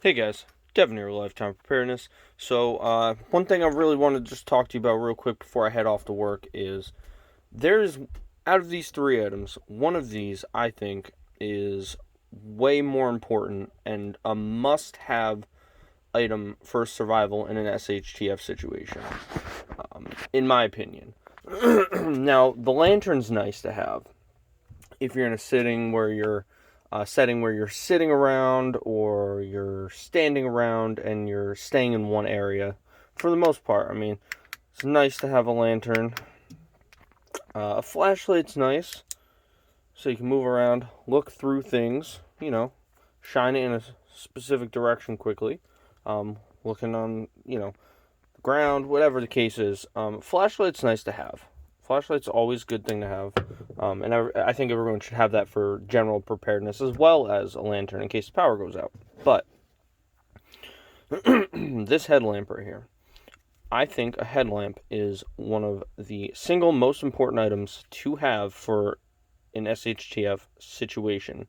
Hey guys, Devin here, Lifetime Preparedness. So, one thing I really wanted to just talk to you about real quick before I head off to work is there's, out of these three items, one of these I think is way more important and a must have item for survival in an SHTF situation, in my opinion. Now, the lantern's nice to have if you're in a setting where you're sitting around or you're standing around and you're staying in one area. For the most part, I mean, it's nice to have a lantern. A flashlight's nice, so you can move around, look through things, shine it in a specific direction quickly. Looking on, the ground, whatever the case is. Flashlight's nice to have. Flashlight's always a good thing to have. And I think everyone should have that for general preparedness as well as a lantern in case the power goes out. But this headlamp right here, I think a headlamp is one of the single most important items to have for an SHTF situation.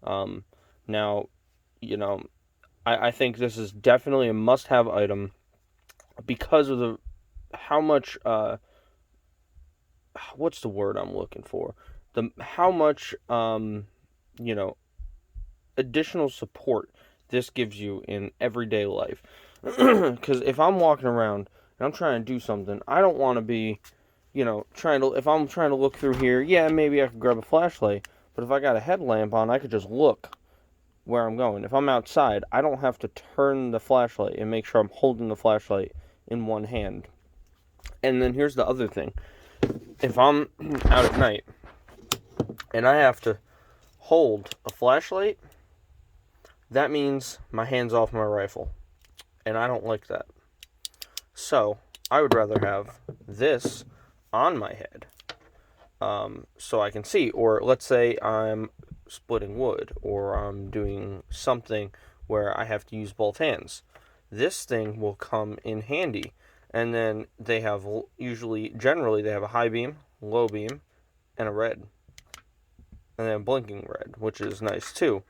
Now, I think this is definitely a must-have item because of how much what's the word I'm looking for? How much additional support this gives you in everyday life. Because if I'm walking around and I'm trying to do something, I don't want to be, if I'm trying to look through here, yeah, maybe I could grab a flashlight. But if I got a headlamp on, I could just look where I'm going. If I'm outside, I don't have to turn the flashlight and make sure I'm holding the flashlight in one hand. And then here's the other thing. If I'm out at night and I have to hold a flashlight, that means my hand's off my rifle. And I don't like that. So, I would rather have this on my head so I can see. Or let's say I'm splitting wood or I'm doing something where I have to use both hands. This thing will come in handy. And then they have generally they have a high beam, low beam, and a red. And then blinking red, which is nice too.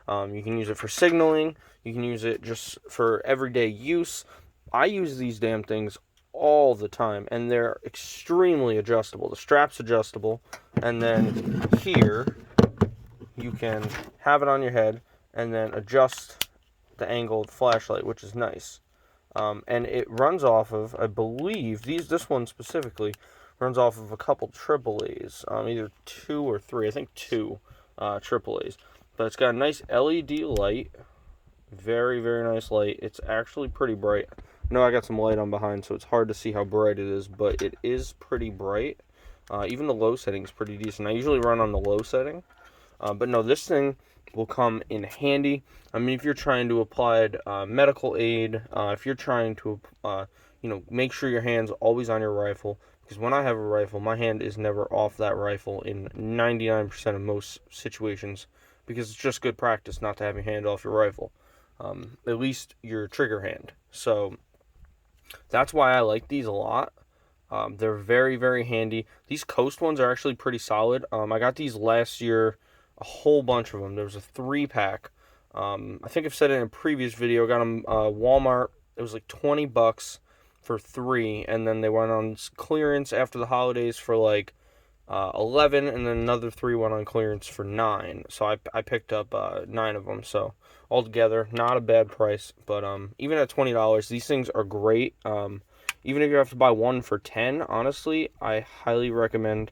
You can use it for signaling. You can use it just for everyday use. I use these damn things all the time, and they're extremely adjustable. The strap's adjustable, and then here you can have it on your head and then adjust the angle of the flashlight, which is nice. And it runs off of, I believe, this one specifically runs off of a couple AAAs, either 2 or 3, I think 2 AAAs. But it's got a nice LED light, very, very nice light. It's actually pretty bright. I know I got some light on behind, so it's hard to see how bright it is, but it is pretty bright. Even the low setting is pretty decent. I usually run on the low setting, but no, this thing will come in handy. I mean, if you're trying to apply medical aid, if you're trying to, make sure your hand's always on your rifle, because when I have a rifle, my hand is never off that rifle in 99% of most situations, because it's just good practice not to have your hand off your rifle, at least your trigger hand. So that's why I like these a lot. They're very, very handy. These Coast ones are actually pretty solid. I got these last year, a whole bunch of them. There was a 3-pack. I think I've said it in a previous video. I got them Walmart. It was like $20 for 3, and then they went on clearance after the holidays for like 11, and then another 3 went on clearance for 9. So I picked up 9 of them. So altogether, not a bad price. But even at $20, these things are great. Even if you have to buy one for 10, honestly, I highly recommend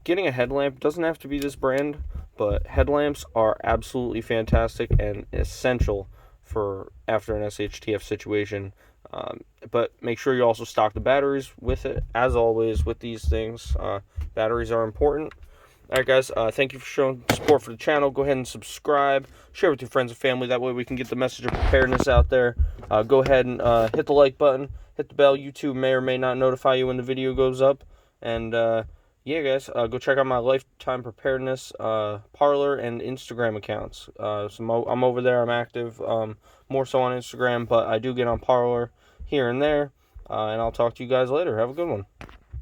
getting a headlamp. It doesn't have to be this brand, but headlamps are absolutely fantastic and essential for after an SHTF situation. But make sure you also stock the batteries with it, as always with these things. Batteries are important. Alright guys, thank you for showing support for the channel. Go ahead and subscribe, share with your friends and family, that way we can get the message of preparedness out there. Go ahead and hit the like button, hit the bell. YouTube may or may not notify you when the video goes up. And yeah guys, go check out my Lifetime Preparedness Parlor and Instagram accounts. I'm over there, I'm active, more so on Instagram, but I do get on Parlor here and there. And I'll talk to you guys later. Have a good one.